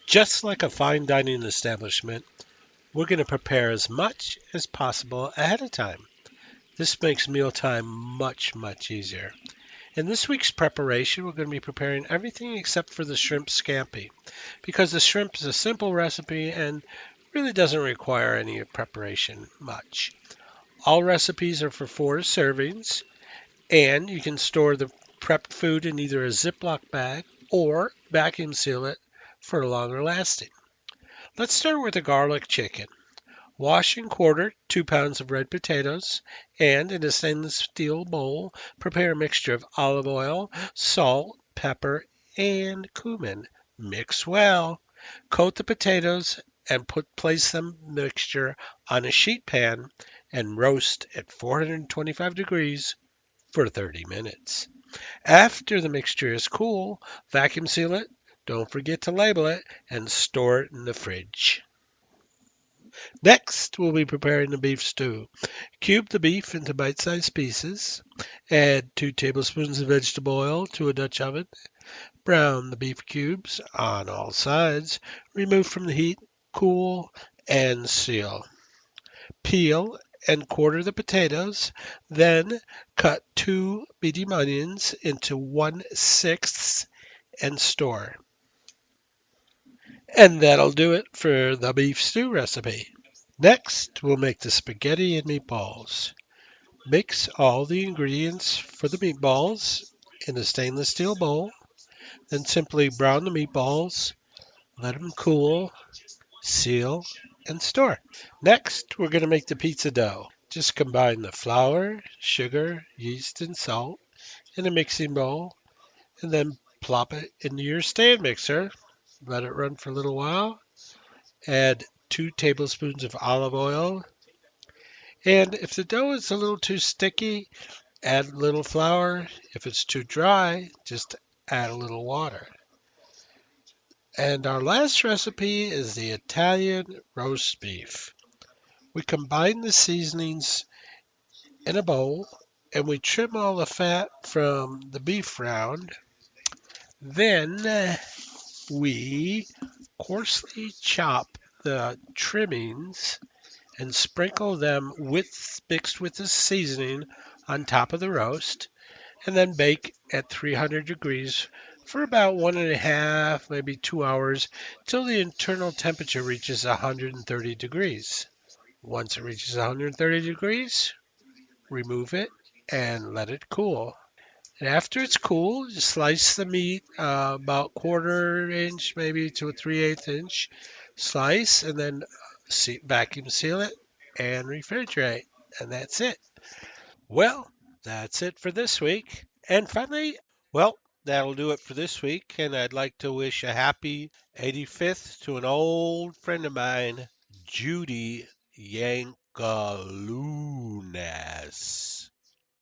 Just like a fine dining establishment, we're going to prepare as much as possible ahead of time. This makes mealtime much easier. In this week's preparation, we're going to be preparing everything except for the shrimp scampi because the shrimp is a simple recipe and really doesn't require any preparation much. All recipes are for 4 servings, and you can store the prepped food in either a Ziploc bag or vacuum seal it for longer lasting. Let's start with the garlic chicken. Wash and quarter 2 pounds of red potatoes, and in a stainless steel bowl, prepare a mixture of olive oil, salt, pepper, and cumin. Mix well. Coat the potatoes and place the mixture on a sheet pan and roast at 425 degrees for 30 minutes. After the mixture is cool, vacuum seal it, don't forget to label it, and store it in the fridge. Next, we'll be preparing the beef stew. Cube the beef into bite-sized pieces. Add 2 tablespoons of vegetable oil to a Dutch oven. Brown the beef cubes on all sides. Remove from the heat, cool, and seal. Peel and quarter the potatoes. Then cut 2 medium onions into 1/6 and store. And that'll do it for the beef stew recipe. Next, we'll make the spaghetti and meatballs. Mix all the ingredients for the meatballs in a stainless steel bowl, then simply brown the meatballs, let them cool, seal, and store. Next, we're going to make the pizza dough. Just combine the flour, sugar, yeast, and salt in a mixing bowl, and then plop it into your stand mixer. Let it run for a little while. Add 2 tablespoons of olive oil. And if the dough is a little too sticky, add a little flour. If it's too dry, just add a little water. And our last recipe is the Italian roast beef. We combine the seasonings in a bowl and we trim all the fat from the beef round. Then we coarsely chop the trimmings and sprinkle them mixed with the seasoning on top of the roast, and then bake at 300 degrees for about 1.5, maybe 2 hours, till the internal temperature reaches 130 degrees. Once it reaches 130 degrees, remove it and let it cool. And after it's cool, you slice the meat about 1/4 inch, maybe to a 3/8 inch slice, and then vacuum seal it and refrigerate. And that's it. Well, that's it for this week. And finally, well, that'll do it for this week. And I'd like to wish a happy 85th to an old friend of mine, Judy Yankalunas.